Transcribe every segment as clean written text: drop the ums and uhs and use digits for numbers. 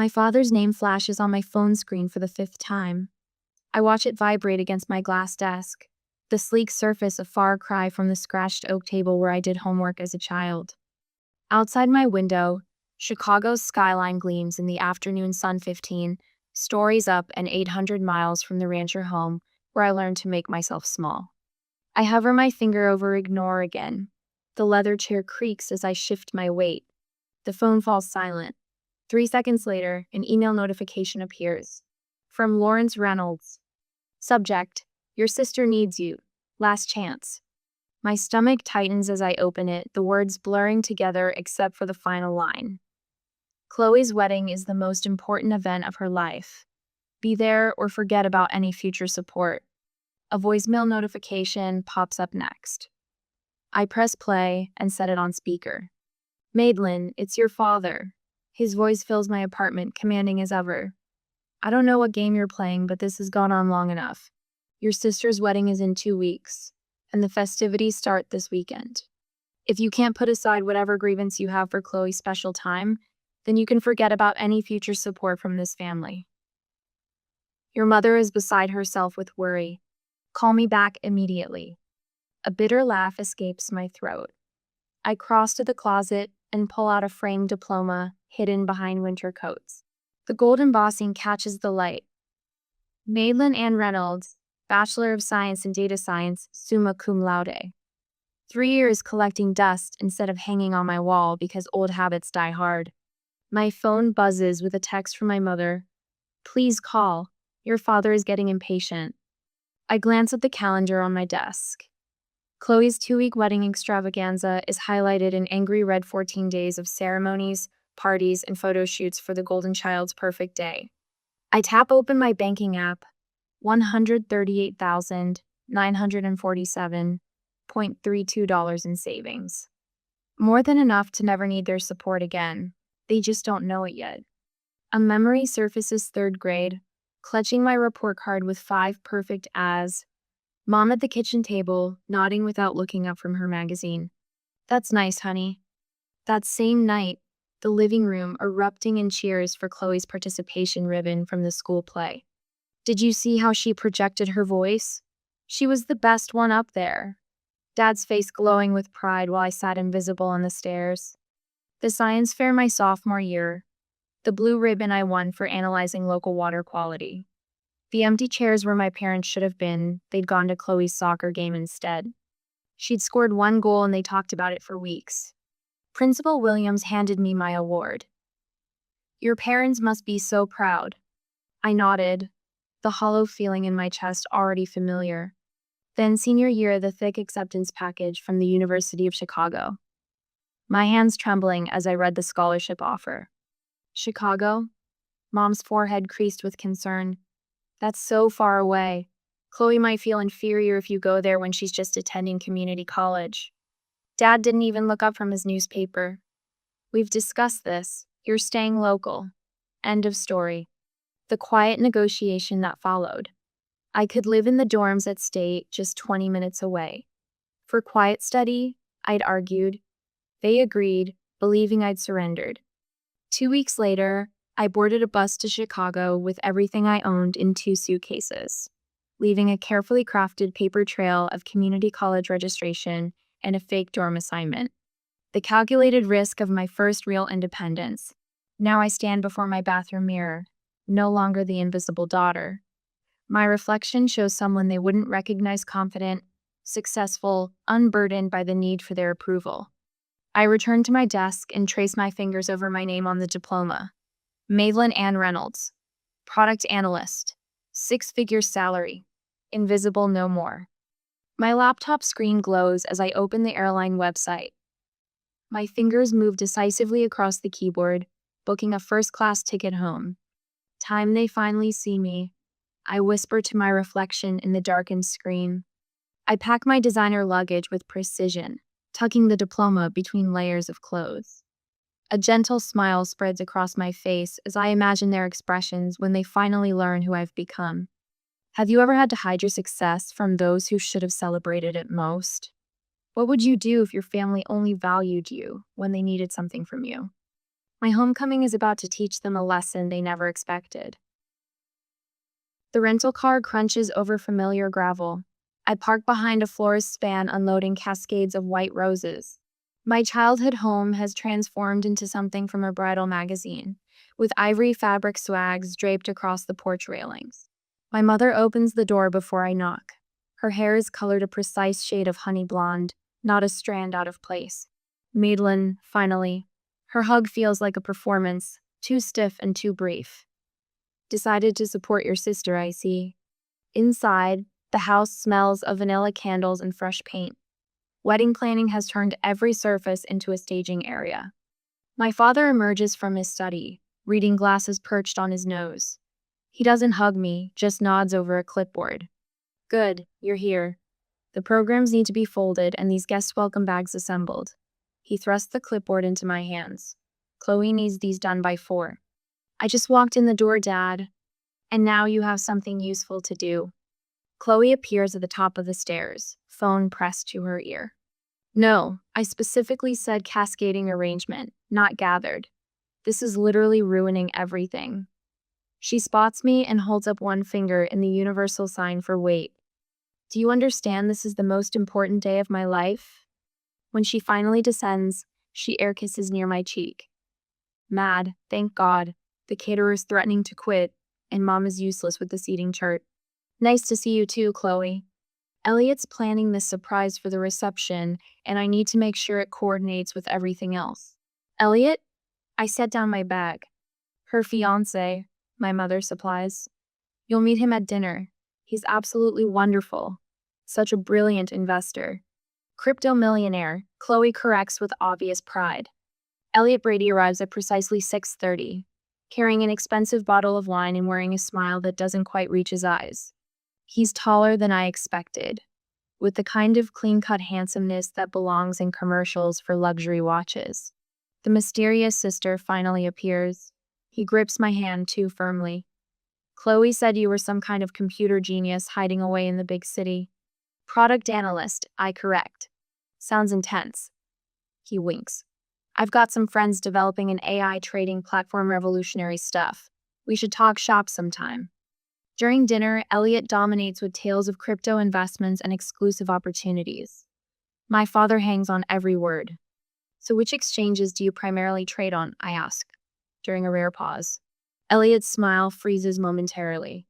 My father's name flashes on my phone screen for the fifth time. I watch it vibrate against my glass desk, the sleek surface a far cry from the scratched oak table where I did homework as a child. Outside my window, Chicago's skyline gleams in the afternoon sun 15 stories up and 800 miles from the rancher home where I learned to make myself small. I hover my finger over ignore again. The leather chair creaks as I shift my weight. The phone falls silent. 3 seconds later, an email notification appears. From Lawrence Reynolds. Subject: Your sister needs you. Last chance. My stomach tightens as I open it, the words blurring together except for the final line. Chloe's wedding is the most important event of her life. Be there or forget about any future support. A voicemail notification pops up next. I press play and set it on speaker. Madelyn, it's your father. His voice fills my apartment, commanding as ever. I don't know what game you're playing, but this has gone on long enough. Your sister's wedding is in 2 weeks, and the festivities start this weekend. If you can't put aside whatever grievance you have for Chloe's special time, then you can forget about any future support from this family. Your mother is beside herself with worry. Call me back immediately. A bitter laugh escapes my throat. I cross to the closet and pull out a framed diploma hidden behind winter coats. The gold embossing catches the light. Madelyn Ann Reynolds, Bachelor of Science in Data Science, summa cum laude. 3 years collecting dust instead of hanging on my wall because old habits die hard. My phone buzzes with a text from my mother. Please call. Your father is getting impatient. I glance at the calendar on my desk. Chloe's 2-week wedding extravaganza is highlighted in angry red 14 days of ceremonies, parties, and photo shoots for the golden child's perfect day. I tap open my banking app. $138,947.32 in savings. More than enough to never need their support again. They just don't know it yet. A memory surfaces 3rd grade, clutching my report card with 5 perfect as. Mom at the kitchen table, nodding without looking up from her magazine. That's nice, honey. That same night, the living room erupting in cheers for Chloe's participation ribbon from the school play. Did you see how she projected her voice? She was the best one up there. Dad's face glowing with pride while I sat invisible on the stairs. The science fair my sophomore year. The blue ribbon I won for analyzing local water quality. The empty chairs where my parents should have been, they'd gone to Chloe's soccer game instead. She'd scored 1 goal and they talked about it for weeks. Principal Williams handed me my award. Your parents must be so proud. I nodded, the hollow feeling in my chest already familiar. Then senior year, the thick acceptance package from the University of Chicago. My hands trembling as I read the scholarship offer. Chicago? Mom's forehead creased with concern. That's so far away. Chloe might feel inferior if you go there when she's just attending community college. Dad didn't even look up from his newspaper. We've discussed this. You're staying local. End of story. The quiet negotiation that followed. I could live in the dorms at State, just 20 minutes away. For quiet study, I'd argued. They agreed, believing I'd surrendered. 2 weeks later, I boarded a bus to Chicago with everything I owned in 2 suitcases, leaving a carefully crafted paper trail of community college registration and a fake dorm assignment. The calculated risk of my first real independence. Now I stand before my bathroom mirror, no longer the invisible daughter. My reflection shows someone they wouldn't recognize confident, successful, unburdened by the need for their approval. I return to my desk and trace my fingers over my name on the diploma. Madelyn Ann Reynolds, product analyst, 6-figure salary, invisible no more. My laptop screen glows as I open the airline website. My fingers move decisively across the keyboard, booking a first-class ticket home. Time they finally see me, I whisper to my reflection in the darkened screen. I pack my designer luggage with precision, tucking the diploma between layers of clothes. A gentle smile spreads across my face as I imagine their expressions when they finally learn who I've become. Have you ever had to hide your success from those who should have celebrated it most? What would you do if your family only valued you when they needed something from you? My homecoming is about to teach them a lesson they never expected. The rental car crunches over familiar gravel. I park behind a florist's van unloading cascades of white roses. My childhood home has transformed into something from a bridal magazine, with ivory fabric swags draped across the porch railings. My mother opens the door before I knock. Her hair is colored a precise shade of honey blonde, not a strand out of place. Madelyn, finally. Her hug feels like a performance, too stiff and too brief. Decided to support your sister, I see. Inside, the house smells of vanilla candles and fresh paint. Wedding planning has turned every surface into a staging area. My father emerges from his study, reading glasses perched on his nose. He doesn't hug me, just nods over a clipboard. Good, you're here. The programs need to be folded and these guest welcome bags assembled. He thrusts the clipboard into my hands. Chloe needs these done by 4. I just walked in the door, Dad. And now you have something useful to do. Chloe appears at the top of the stairs, phone pressed to her ear. No, I specifically said cascading arrangement, not gathered. This is literally ruining everything. She spots me and holds up one finger in the universal sign for wait. Do you understand this is the most important day of my life? When she finally descends, she air kisses near my cheek. Mad, thank God. The caterer's threatening to quit, and Mom is useless with the seating chart. Nice to see you too, Chloe. Elliot's planning this surprise for the reception, and I need to make sure it coordinates with everything else. Elliot? I set down my bag. Her fiancé, my mother supplies. You'll meet him at dinner. He's absolutely wonderful. Such a brilliant investor. Crypto millionaire, Chloe corrects with obvious pride. Elliot Brady arrives at precisely 6:30, carrying an expensive bottle of wine and wearing a smile that doesn't quite reach his eyes. He's taller than I expected, with the kind of clean-cut handsomeness that belongs in commercials for luxury watches. The mysterious sister finally appears. He grips my hand too firmly. Chloe said you were some kind of computer genius hiding away in the big city. Product analyst, I correct. Sounds intense. He winks. I've got some friends developing an AI trading platform, revolutionary stuff. We should talk shop sometime. During dinner, Elliot dominates with tales of crypto investments and exclusive opportunities. My father hangs on every word. So which exchanges do you primarily trade on? I ask, during a rare pause. Elliot's smile freezes momentarily.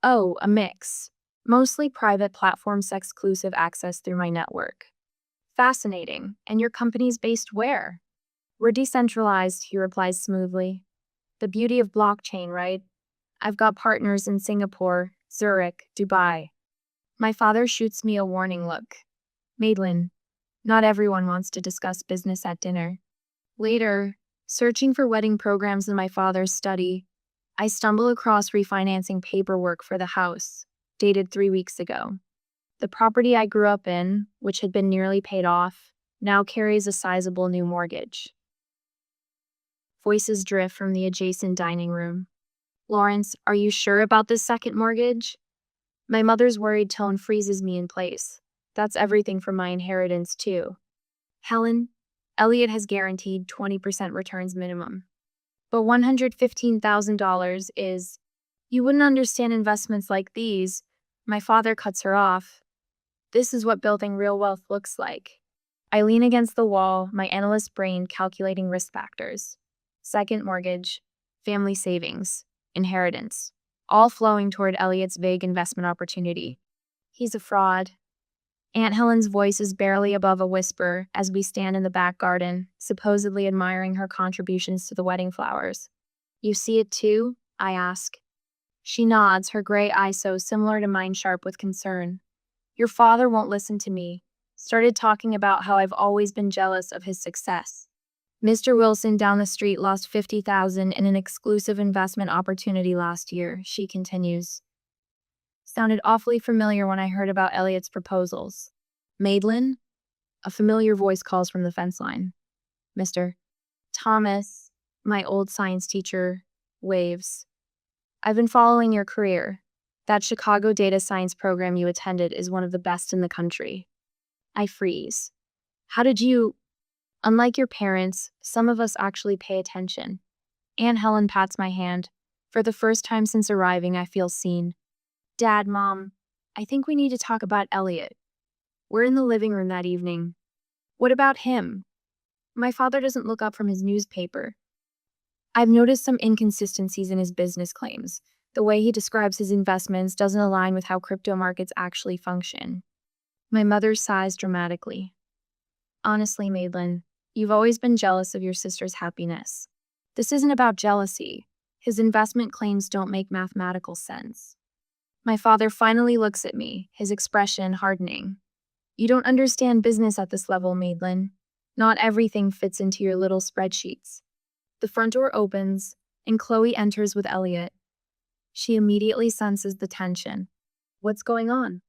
Oh, a mix. Mostly private platforms, exclusive access through my network. Fascinating. And your company's based where? We're decentralized, he replies smoothly. The beauty of blockchain, right? I've got partners in Singapore, Zurich, Dubai. My father shoots me a warning look. Madelyn, not everyone wants to discuss business at dinner. Later, searching for wedding programs in my father's study, I stumble across refinancing paperwork for the house, dated 3 weeks ago. The property I grew up in, which had been nearly paid off, now carries a sizable new mortgage. Voices drift from the adjacent dining room. Lawrence, are you sure about this second mortgage? My mother's worried tone freezes me in place. That's everything from my inheritance, too. Helen, Elliot has guaranteed 20% returns minimum. But $115,000 is... You wouldn't understand investments like these. My father cuts her off. This is what building real wealth looks like. I lean against the wall, my analyst brain calculating risk factors. Second mortgage, family savings, inheritance, all flowing toward Elliot's vague investment opportunity. He's a fraud. Aunt Helen's voice is barely above a whisper as we stand in the back garden, supposedly admiring her contributions to the wedding flowers. You see it too? I ask. She nods, her gray eyes so similar to mine sharp with concern. Your father won't listen to me. Started talking about how I've always been jealous of his success. Mr. Wilson down the street lost $50,000 in an exclusive investment opportunity last year, she continues. Sounded awfully familiar when I heard about Elliot's proposals. Madelyn? A familiar voice calls from the fence line. Mr. Thomas, my old science teacher, waves. I've been following your career. That Chicago data science program you attended is one of the best in the country. I freeze. How did you... Unlike your parents, some of us actually pay attention. Aunt Helen pats my hand. For the first time since arriving, I feel seen. Dad, Mom, I think we need to talk about Elliot. We're in the living room that evening. What about him? My father doesn't look up from his newspaper. I've noticed some inconsistencies in his business claims. The way he describes his investments doesn't align with how crypto markets actually function. My mother sighs dramatically. Honestly, Madelyn, you've always been jealous of your sister's happiness. This isn't about jealousy. His investment claims don't make mathematical sense. My father finally looks at me, his expression hardening. You don't understand business at this level, Madelyn. Not everything fits into your little spreadsheets. The front door opens, and Chloe enters with Elliot. She immediately senses the tension. What's going on?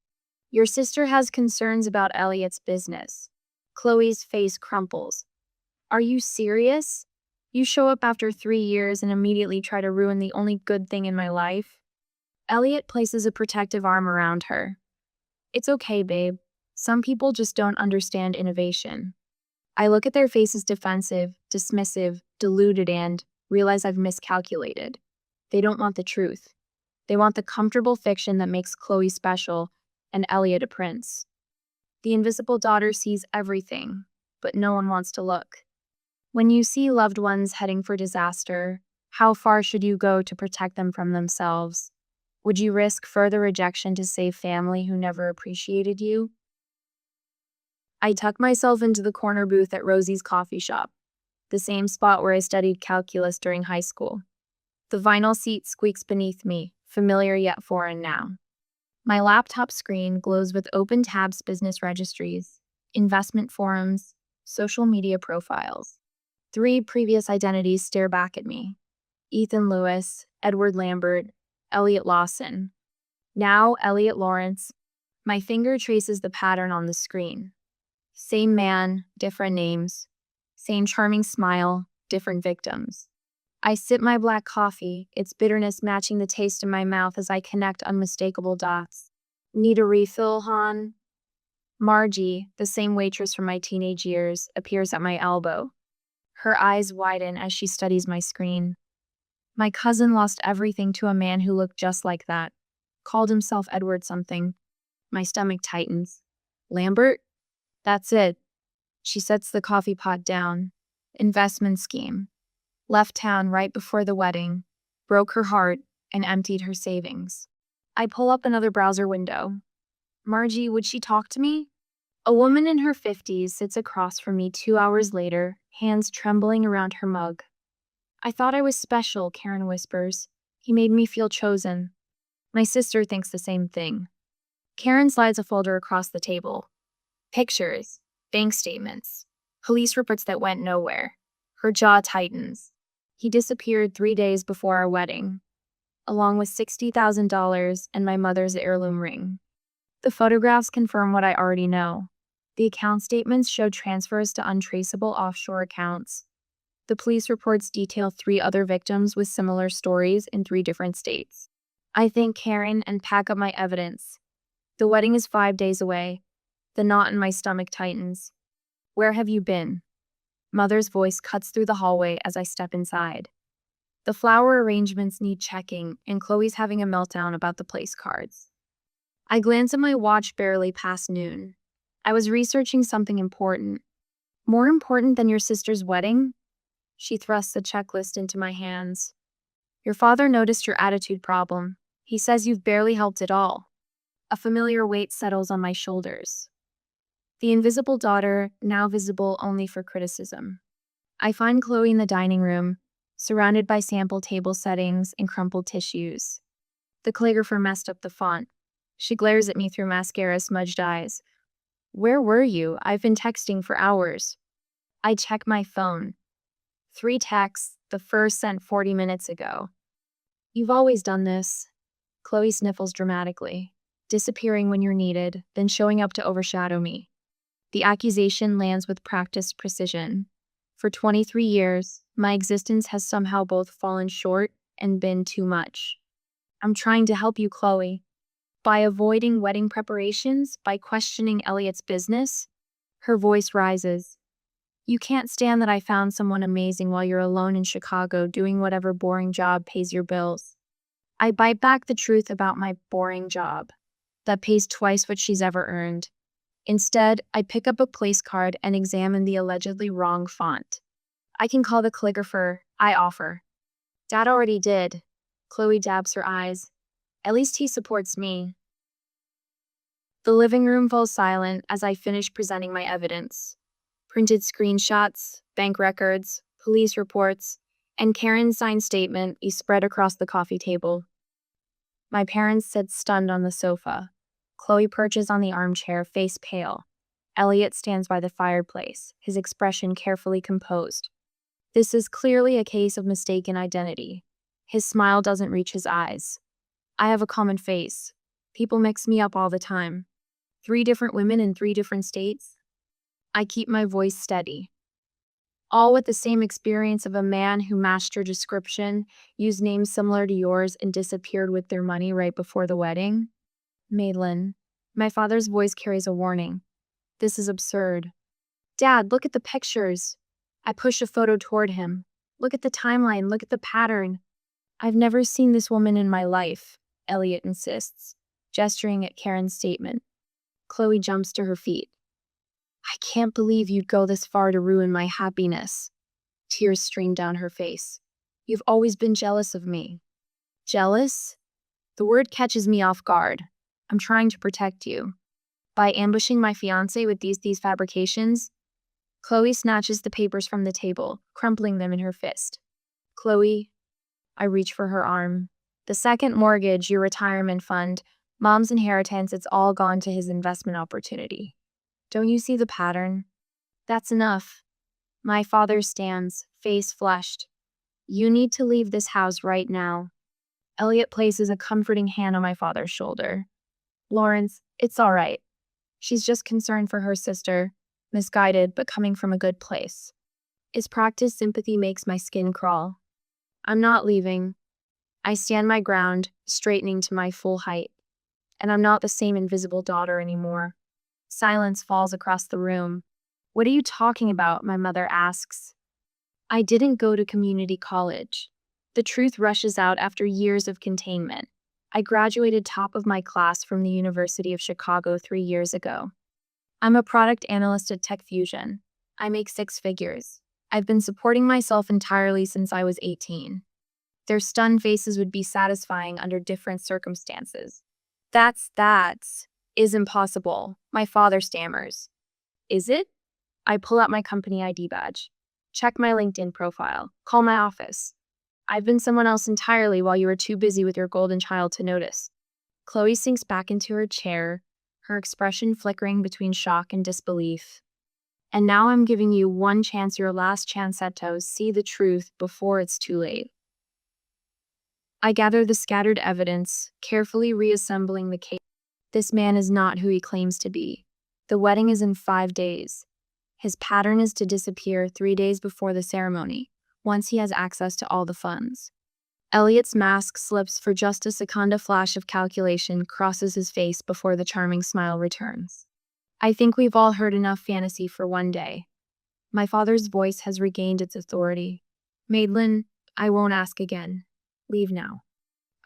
Your sister has concerns about Elliot's business. Chloe's face crumples. Are you serious? You show up after 3 years and immediately try to ruin the only good thing in my life? Elliot places a protective arm around her. It's okay, babe. Some people just don't understand innovation. I look at their faces defensive, dismissive, deluded, and realize I've miscalculated. They don't want the truth. They want the comfortable fiction that makes Chloe special and Elliot a prince. The invisible daughter sees everything, but no one wants to look. When you see loved ones heading for disaster, how far should you go to protect them from themselves? Would you risk further rejection to save family who never appreciated you? I tuck myself into the corner booth at Rosie's coffee shop, the same spot where I studied calculus during high school. The vinyl seat squeaks beneath me, familiar yet foreign now. My laptop screen glows with open tabs, business registries, investment forums, social media profiles. 3 previous identities stare back at me. Ethan Lewis, Edward Lambert, Elliot Lawson. Now Elliot Lawrence. My finger traces the pattern on the screen. Same man, different names. Same charming smile, different victims. I sip my black coffee, its bitterness matching the taste in my mouth as I connect unmistakable dots. Need a refill, hon? Margie, the same waitress from my teenage years, appears at my elbow. Her eyes widen as she studies my screen. My cousin lost everything to a man who looked just like that. Called himself Edward something. My stomach tightens. Lambert? That's it. She sets the coffee pot down. Investment scheme. Left town right before the wedding. Broke her heart and emptied her savings. I pull up another browser window. Margie, would she talk to me? A woman in her 50s sits across from me 2 hours later, hands trembling around her mug. I thought I was special, Karen whispers. He made me feel chosen. My sister thinks the same thing. Karen slides a folder across the table. Pictures, bank statements, police reports that went nowhere. Her jaw tightens. He disappeared 3 days before our wedding, along with $60,000 and my mother's heirloom ring. The photographs confirm what I already know. The account statements show transfers to untraceable offshore accounts. The police reports detail 3 other victims with similar stories in 3 different states. I thank Karen and pack up my evidence. The wedding is 5 days away. The knot in my stomach tightens. Where have you been? Mother's voice cuts through the hallway as I step inside. The flower arrangements need checking, and Chloe's having a meltdown about the place cards. I glance at my watch, barely past noon. I was researching something important. More important than your sister's wedding? She thrusts a checklist into my hands. Your father noticed your attitude problem. He says you've barely helped at all. A familiar weight settles on my shoulders. The invisible daughter, now visible only for criticism. I find Chloe in the dining room, surrounded by sample table settings and crumpled tissues. The calligrapher messed up the font. She glares at me through mascara-smudged eyes. Where were you? I've been texting for hours. I check my phone. 3 texts, the first sent 40 minutes ago. You've always done this. Chloe sniffles dramatically, disappearing when you're needed, then showing up to overshadow me. The accusation lands with practiced precision. For 23 years, my existence has somehow both fallen short and been too much. I'm trying to help you, Chloe. By avoiding wedding preparations, by questioning Elliot's business. Her voice rises. You can't stand that I found someone amazing while you're alone in Chicago doing whatever boring job pays your bills. I bite back the truth about my boring job that pays twice what she's ever earned. Instead, I pick up a place card and examine the allegedly wrong font. I can call the calligrapher, I offer. Dad already did. Chloe dabs her eyes. At least he supports me. The living room falls silent as I finish presenting my evidence. Printed screenshots, bank records, police reports, and Karen's signed statement is spread across the coffee table. My parents sit stunned on the sofa. Chloe perches on the armchair, face pale. Elliot stands by the fireplace, his expression carefully composed. This is clearly a case of mistaken identity. His smile doesn't reach his eyes. I have a common face. People mix me up all the time. 3 different women in 3 different states. I keep my voice steady. All with the same experience of a man who matched your description, used names similar to yours, and disappeared with their money right before the wedding. Madelyn. My father's voice carries a warning. This is absurd. Dad, look at the pictures. I push a photo toward him. Look at the timeline, look at the pattern. I've never seen this woman in my life, Elliot insists, gesturing at Karen's statement. Chloe jumps to her feet. I can't believe you'd go this far to ruin my happiness. Tears stream down her face. You've always been jealous of me. Jealous? The word catches me off guard. I'm trying to protect you. By ambushing my fiancé with these fabrications? Chloe snatches the papers from the table, crumpling them in her fist. Chloe, I reach for her arm. The second mortgage, your retirement fund, Mom's inheritance, it's all gone to his investment opportunity. Don't you see the pattern? That's enough. My father stands, face flushed. You need to leave this house right now. Elliot places a comforting hand on my father's shoulder. Lawrence, it's all right. She's just concerned for her sister, misguided but coming from a good place. His practiced sympathy makes my skin crawl. I'm not leaving. I stand my ground, straightening to my full height. And I'm not the same invisible daughter anymore. Silence falls across the room. What are you talking about? My mother asks. I didn't go to community college. The truth rushes out after years of containment. I graduated top of my class from the University of Chicago 3 years ago. I'm a product analyst at Tech Fusion. I make 6 figures. I've been supporting myself entirely since I was 18. Their stunned faces would be satisfying under different circumstances. That is impossible, my father stammers. Is it? I pull out my company ID badge. Check my LinkedIn profile. Call my office. I've been someone else entirely while you were too busy with your golden child to notice. Chloe sinks back into her chair, her expression flickering between shock and disbelief. And now I'm giving you one chance, your last chance at to see the truth before it's too late. I gather the scattered evidence, carefully reassembling the case. This man is not who he claims to be. The wedding is in 5 days. His pattern is to disappear 3 days before the ceremony, once he has access to all the funds. Elliot's mask slips for just a second. A flash of calculation crosses his face before the charming smile returns. I think we've all heard enough fantasy for one day. My father's voice has regained its authority. Madelyn, I won't ask again. Leave now.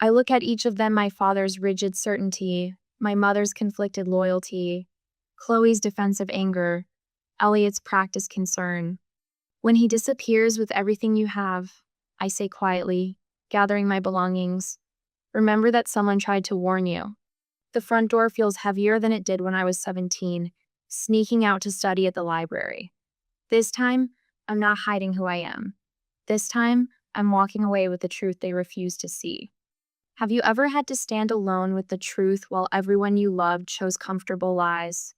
I look at each of them, my father's rigid certainty, my mother's conflicted loyalty, Chloe's defensive anger, Elliot's practiced concern. When he disappears with everything you have, I say quietly, gathering my belongings, remember that someone tried to warn you. The front door feels heavier than it did when I was 17, sneaking out to study at the library. This time, I'm not hiding who I am. This time, I'm walking away with the truth they refuse to see. Have you ever had to stand alone with the truth while everyone you loved chose comfortable lies?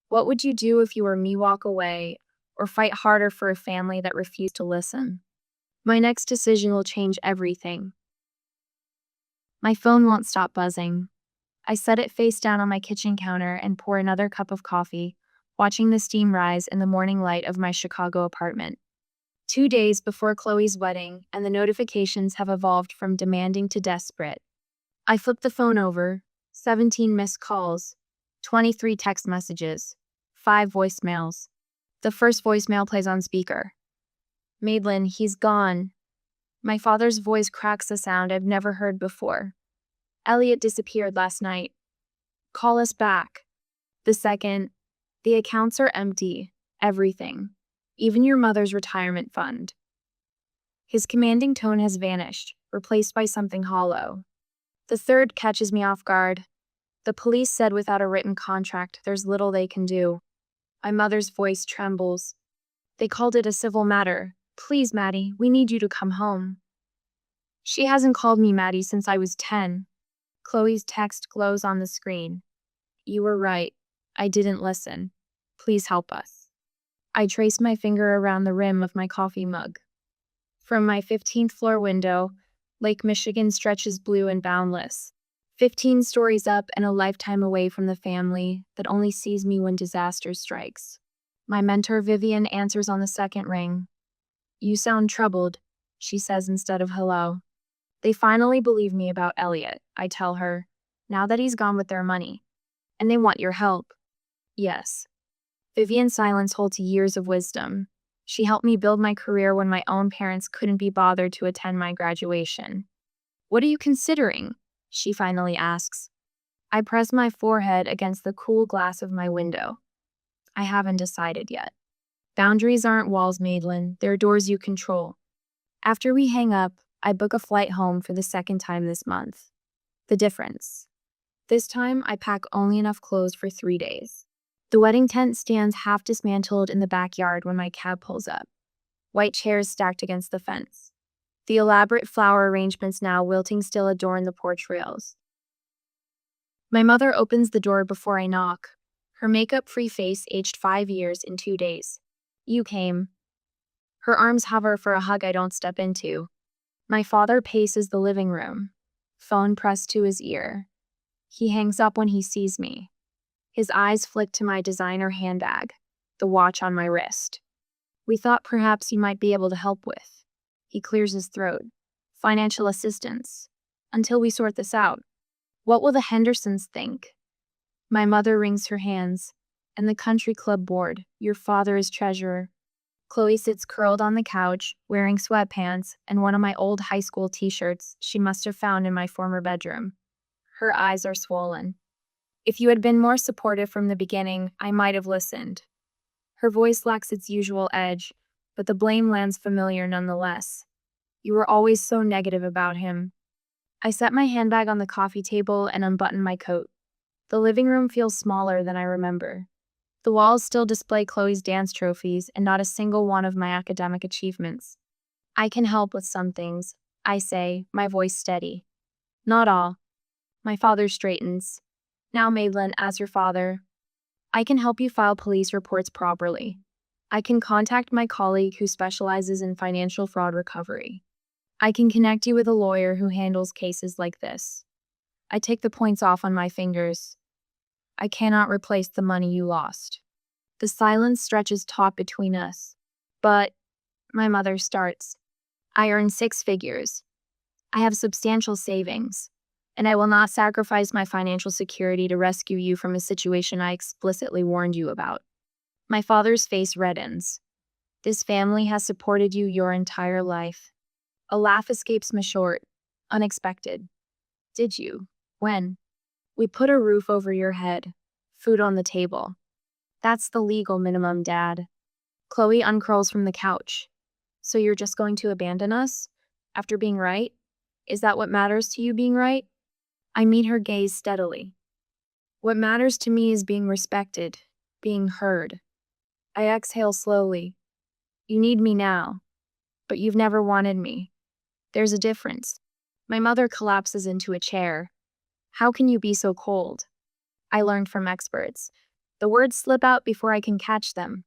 What would you do if you were me? Walk away, or fight harder for a family that refused to listen? My next decision will change everything. My phone won't stop buzzing. I set it face down on my kitchen counter and pour another cup of coffee, watching the steam rise in the morning light of my Chicago apartment. 2 days before Chloe's wedding, and the notifications have evolved from demanding to desperate. I flip the phone over, 17 missed calls, 23 text messages, 5 voicemails. The first voicemail plays on speaker. Madelyn, he's gone. My father's voice cracks a sound I've never heard before. Elliot disappeared last night. Call us back. The second, the accounts are empty. Everything. Even your mother's retirement fund. His commanding tone has vanished, replaced by something hollow. The third catches me off guard. The police said without a written contract, there's little they can do. My mother's voice trembles. They called it a civil matter. Please, Maddie, we need you to come home. She hasn't called me Maddie since I was 10. Chloe's text glows on the screen. You were right. I didn't listen. Please help us. I trace my finger around the rim of my coffee mug. From my 15th floor window, Lake Michigan stretches blue and boundless. 15 stories up and a lifetime away from the family that only sees me when disaster strikes. My mentor Vivian answers on the second ring. You sound troubled, she says instead of hello. They finally believe me about Elliot, I tell her, now that he's gone with their money. And they want your help. Yes. Vivian's silence holds years of wisdom. She helped me build my career when my own parents couldn't be bothered to attend my graduation. What are you considering? She finally asks. I press my forehead against the cool glass of my window. I haven't decided yet. Boundaries aren't walls, Madelyn. They're doors you control. After we hang up, I book a flight home for the second time this month. The difference. This time, I pack only enough clothes for 3 days. The wedding tent stands half dismantled in the backyard when my cab pulls up. White chairs stacked against the fence. The elaborate flower arrangements now wilting still adorn the porch rails. My mother opens the door before I knock. Her makeup-free face aged 5 years in 2 days. You came. Her arms hover for a hug I don't step into. My father paces the living room, phone pressed to his ear. He hangs up when he sees me. His eyes flick to my designer handbag, the watch on my wrist. We thought perhaps you might be able to help with. He clears his throat. Financial assistance. Until we sort this out. What will the Hendersons think? My mother wrings her hands. And the country club board. Your father is treasurer. Chloe sits curled on the couch, wearing sweatpants and one of my old high school t-shirts she must have found in my former bedroom. Her eyes are swollen. If you had been more supportive from the beginning, I might have listened. Her voice lacks its usual edge, but the blame lands familiar nonetheless. You were always so negative about him. I set my handbag on the coffee table and unbutton my coat. The living room feels smaller than I remember. The walls still display Chloe's dance trophies and not a single one of my academic achievements. I can help with some things, I say, my voice steady. Not all. My father straightens. Now, Madelyn, as your father, I can help you file police reports properly. I can contact my colleague who specializes in financial fraud recovery. I can connect you with a lawyer who handles cases like this. I take the points off on my fingers. I cannot replace the money you lost. The silence stretches taut between us. But, my mother starts. I earn 6 figures. I have substantial savings. And I will not sacrifice my financial security to rescue you from a situation I explicitly warned you about. My father's face reddens. This family has supported you your entire life. A laugh escapes me short. Unexpected. Did you? When? We put a roof over your head. Food on the table. That's the legal minimum, Dad. Chloe uncurls from the couch. So you're just going to abandon us? After being right? Is that what matters to you, being right? I meet her gaze steadily. What matters to me is being respected, being heard. I exhale slowly. You need me now, but you've never wanted me. There's a difference. My mother collapses into a chair. How can you be so cold? I learned from experts. The words slip out before I can catch them.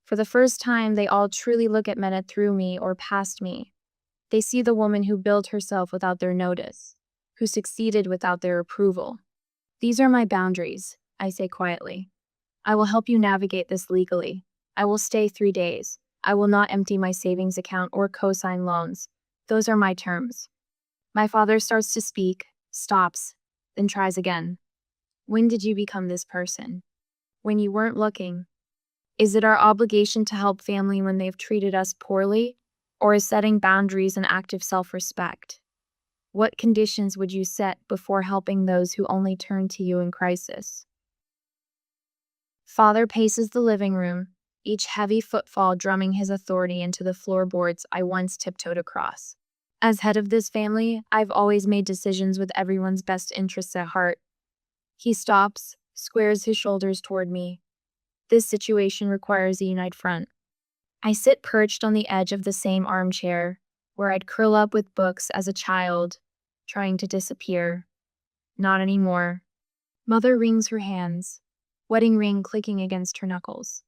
For the first time, they all truly look at men through me or past me. They see the woman who built herself without their notice, who succeeded without their approval. These are my boundaries, I say quietly. I will help you navigate this legally. I will stay 3 days. I will not empty my savings account or co-sign loans. Those are my terms. My father starts to speak, stops, then tries again. When did you become this person? When you weren't looking. Is it our obligation to help family when they've treated us poorly? Or is setting boundaries an act of self-respect? What conditions would you set before helping those who only turn to you in crisis? Father paces the living room, each heavy footfall drumming his authority into the floorboards I once tiptoed across. As head of this family, I've always made decisions with everyone's best interests at heart. He stops, squares his shoulders toward me. This situation requires a united front. I sit perched on the edge of the same armchair, where I'd curl up with books as a child, trying to disappear. Not anymore. Mother wrings her hands, wedding ring clicking against her knuckles.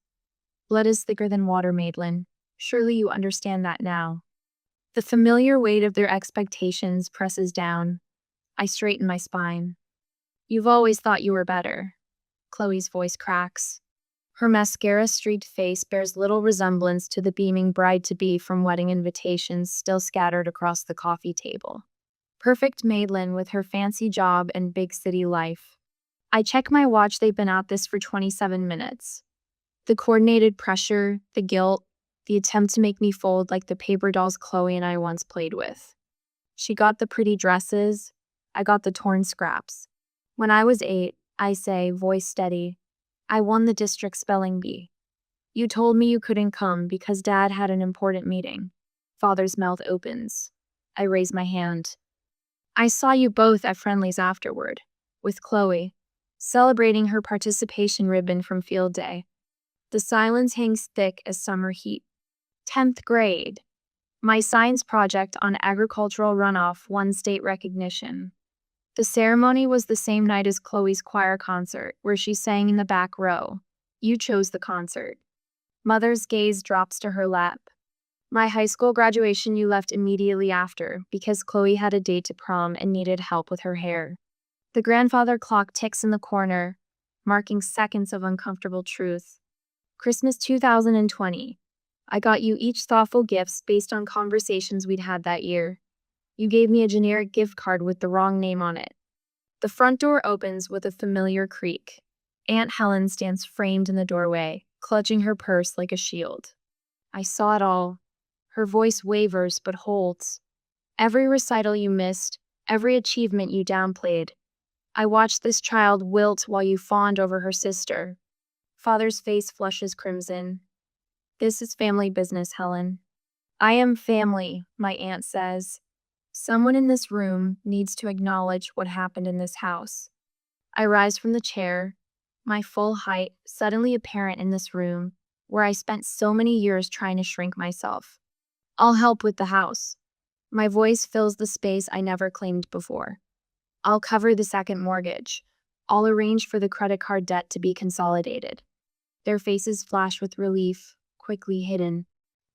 Blood is thicker than water, Madelyn. Surely you understand that now. The familiar weight of their expectations presses down. I straighten my spine. You've always thought you were better. Chloe's voice cracks. Her mascara-streaked face bears little resemblance to the beaming bride-to-be from wedding invitations still scattered across the coffee table. Perfect Madelyn with her fancy job and big city life. I check my watch. They've been at this for 27 minutes. The coordinated pressure, the guilt, the attempt to make me fold like the paper dolls Chloe and I once played with. She got the pretty dresses. I got the torn scraps. When I was 8, I say, voice steady, I won the district spelling bee. You told me you couldn't come because Dad had an important meeting. Father's mouth opens. I raise my hand. I saw you both at Friendly's afterward, with Chloe, celebrating her participation ribbon from field day. The silence hangs thick as summer heat. 10th grade. My science project on agricultural runoff won state recognition. The ceremony was the same night as Chloe's choir concert, where she sang in the back row. You chose the concert. Mother's gaze drops to her lap. My high school graduation you left immediately after, because Chloe had a date to prom and needed help with her hair. The grandfather clock ticks in the corner, marking seconds of uncomfortable truth. Christmas 2020. I got you each thoughtful gifts based on conversations we'd had that year. You gave me a generic gift card with the wrong name on it. The front door opens with a familiar creak. Aunt Helen stands framed in the doorway, clutching her purse like a shield. I saw it all. Her voice wavers but holds. Every recital you missed, every achievement you downplayed. I watched this child wilt while you fawned over her sister. Father's face flushes crimson. This is family business, Helen. I am family, my aunt says. Someone in this room needs to acknowledge what happened in this house. I rise from the chair, my full height suddenly apparent in this room, where I spent so many years trying to shrink myself. I'll help with the house. My voice fills the space I never claimed before. I'll cover the second mortgage. I'll arrange for the credit card debt to be consolidated. Their faces flash with relief, quickly hidden.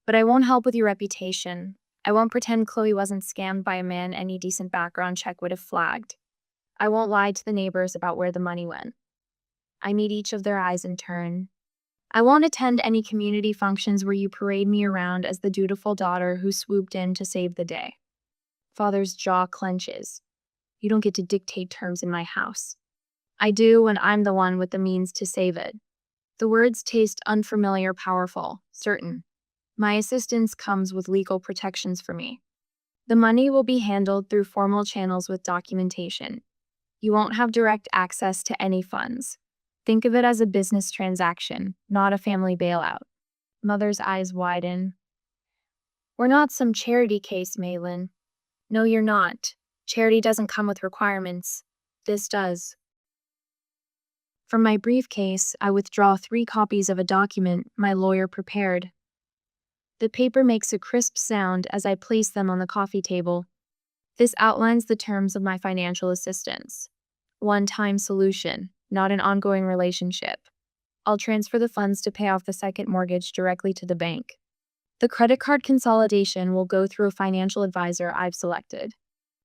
But I won't help with your reputation. I won't pretend Chloe wasn't scammed by a man any decent background check would have flagged. I won't lie to the neighbors about where the money went. I meet each of their eyes in turn. I won't attend any community functions where you parade me around as the dutiful daughter who swooped in to save the day. Father's jaw clenches. You don't get to dictate terms in my house. I do when I'm the one with the means to save it. The words taste unfamiliar, powerful, certain. My assistance comes with legal protections for me. The money will be handled through formal channels with documentation. You won't have direct access to any funds. Think of it as a business transaction, not a family bailout. Mother's eyes widen. We're not some charity case, Madelyn. No, you're not. Charity doesn't come with requirements. This does. From my briefcase, I withdraw 3 copies of a document my lawyer prepared. The paper makes a crisp sound as I place them on the coffee table. This outlines the terms of my financial assistance. One-time solution, not an ongoing relationship. I'll transfer the funds to pay off the second mortgage directly to the bank. The credit card consolidation will go through a financial advisor I've selected.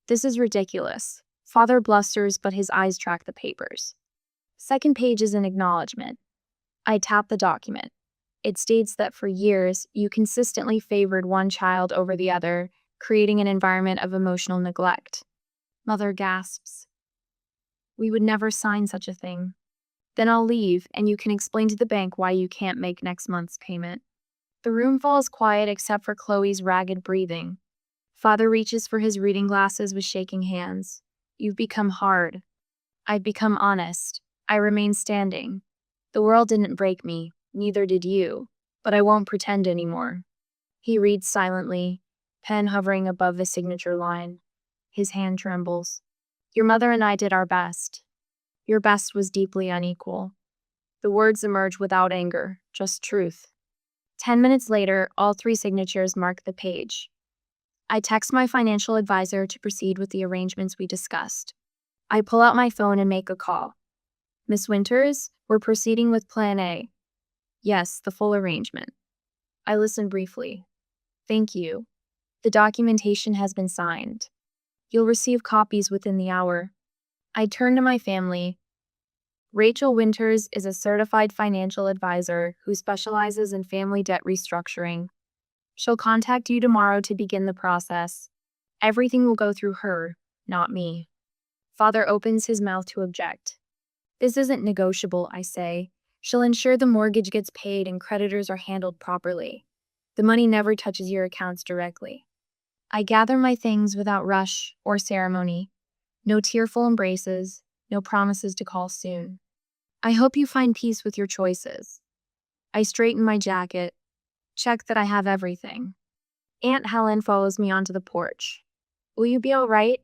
This is ridiculous. Father blusters, but his eyes track the papers. Second page is an acknowledgement. I tap the document. It states that for years, you consistently favored one child over the other, creating an environment of emotional neglect. Mother gasps. We would never sign such a thing. Then I'll leave, and you can explain to the bank why you can't make next month's payment. The room falls quiet except for Chloe's ragged breathing. Father reaches for his reading glasses with shaking hands. You've become hard. I've become honest. I remain standing. The world didn't break me, neither did you. But I won't pretend anymore. He reads silently, pen hovering above the signature line. His hand trembles. Your mother and I did our best. Your best was deeply unequal. The words emerge without anger, just truth. 10 minutes later, all 3 signatures mark the page. I text my financial advisor to proceed with the arrangements we discussed. I pull out my phone and make a call. Miss Winters, we're proceeding with Plan A. Yes, the full arrangement. I listen briefly. Thank you. The documentation has been signed. You'll receive copies within the hour. I turn to my family. Rachel Winters is a certified financial advisor who specializes in family debt restructuring. She'll contact you tomorrow to begin the process. Everything will go through her, not me. Father opens his mouth to object. This isn't negotiable, I say. She'll ensure the mortgage gets paid and creditors are handled properly. The money never touches your accounts directly. I gather my things without rush or ceremony. No tearful embraces, no promises to call soon. I hope you find peace with your choices. I straighten my jacket, check that I have everything. Aunt Helen follows me onto the porch. Will you be all right?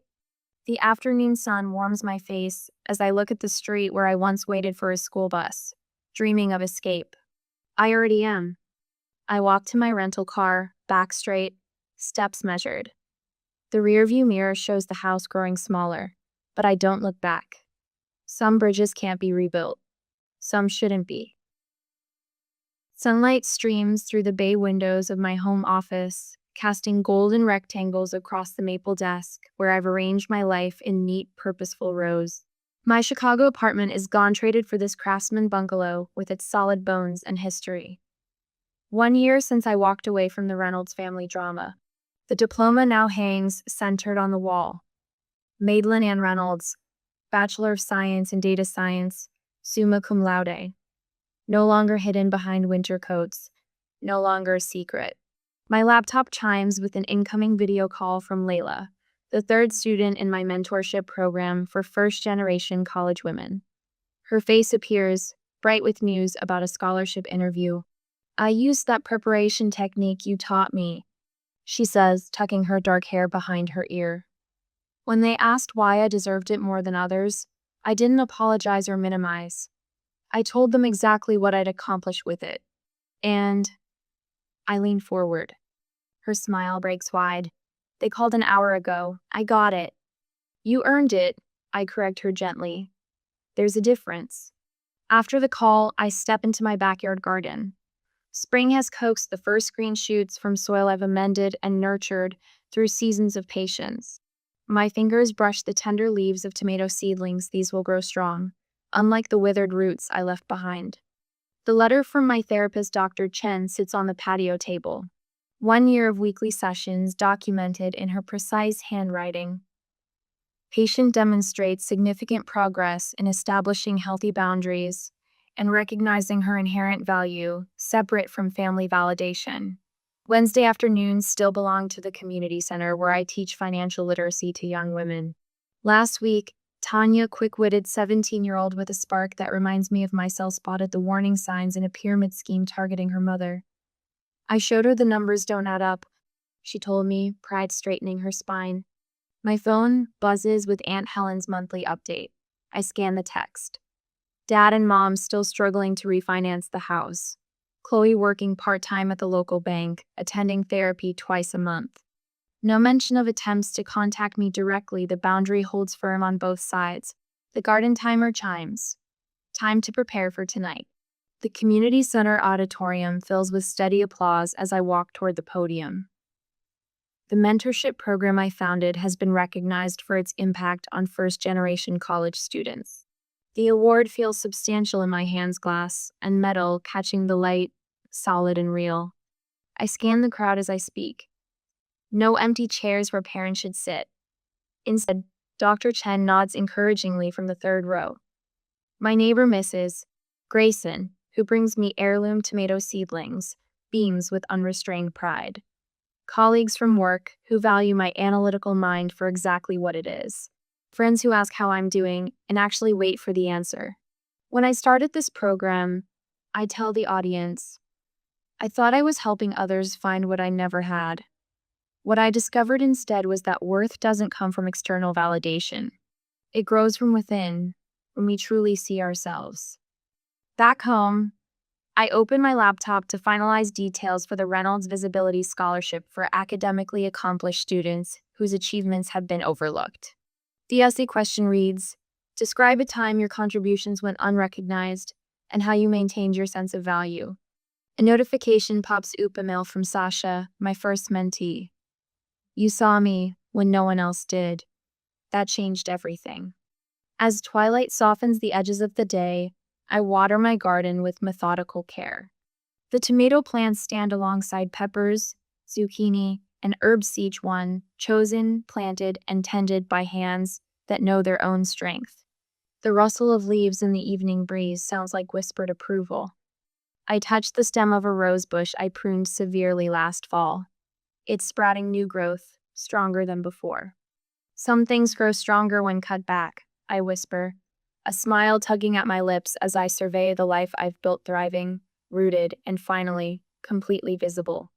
The afternoon sun warms my face as I look at the street where I once waited for a school bus, dreaming of escape. I already am. I walk to my rental car, back straight, steps measured. The rearview mirror shows the house growing smaller, but I don't look back. Some bridges can't be rebuilt. Some shouldn't be. Sunlight streams through the bay windows of my home office, casting golden rectangles across the maple desk where I've arranged my life in neat, purposeful rows. My Chicago apartment is gone traded for this craftsman bungalow with its solid bones and history. 1 year since I walked away from the Reynolds family drama. The diploma now hangs centered on the wall. Madelyn Ann Reynolds, Bachelor of Science in Data Science, summa cum laude. No longer hidden behind winter coats, no longer a secret. My laptop chimes with an incoming video call from Layla, the 3rd student in my mentorship program for first-generation college women. Her face appears, bright with news about a scholarship interview. I used that preparation technique you taught me, she says, tucking her dark hair behind her ear. When they asked why I deserved it more than others, I didn't apologize or minimize. I told them exactly what I'd accomplished with it. And I leaned forward. Her smile breaks wide. They called an hour ago. I got it. You earned it, I correct her gently. There's a difference. After the call, I step into my backyard garden. Spring has coaxed the first green shoots from soil I've amended and nurtured through seasons of patience. My fingers brush the tender leaves of tomato seedlings. These will grow strong, unlike the withered roots I left behind. The letter from my therapist, Dr. Chen, sits on the patio table. 1 year of weekly sessions documented in her precise handwriting. Patient demonstrates significant progress in establishing healthy boundaries and recognizing her inherent value, separate from family validation. Wednesday afternoons still belong to the community center where I teach financial literacy to young women. Last week, Tanya, quick-witted 17-year-old with a spark that reminds me of myself, spotted the warning signs in a pyramid scheme targeting her mother. I showed her the numbers don't add up, she told me, pride straightening her spine. My phone buzzes with Aunt Helen's monthly update. I scan the text. Dad and Mom still struggling to refinance the house. Chloe working part-time at the local bank, attending therapy twice a month. No mention of attempts to contact me directly. The boundary holds firm on both sides. The garden timer chimes. Time to prepare for tonight. The community center auditorium fills with steady applause as I walk toward the podium. The mentorship program I founded has been recognized for its impact on first-generation college students. The award feels substantial in my hands, glass and metal catching the light, solid and real. I scan the crowd as I speak. No empty chairs where parents should sit. Instead, Dr. Chen nods encouragingly from the 3rd row. My neighbor Mrs. Grayson, who brings me heirloom tomato seedlings, beams with unrestrained pride. Colleagues from work who value my analytical mind for exactly what it is. Friends who ask how I'm doing and actually wait for the answer. When I started this program, I tell the audience, I thought I was helping others find what I never had. What I discovered instead was that worth doesn't come from external validation. It grows from within, when we truly see ourselves. Back home, I opened my laptop to finalize details for the Reynolds Visibility Scholarship for academically accomplished students whose achievements have been overlooked. The essay question reads, describe a time your contributions went unrecognized and how you maintained your sense of value. A notification pops up email from Sasha, my first mentee. You saw me when no one else did. That changed everything. As twilight softens the edges of the day, I water my garden with methodical care. The tomato plants stand alongside peppers, zucchini, and herbs, each one chosen, planted, and tended by hands that know their own strength. The rustle of leaves in the evening breeze sounds like whispered approval. I touch the stem of a rose bush I pruned severely last fall. It's sprouting new growth, stronger than before. Some things grow stronger when cut back, I whisper, a smile tugging at my lips as I survey the life I've built thriving, rooted, and finally, completely visible.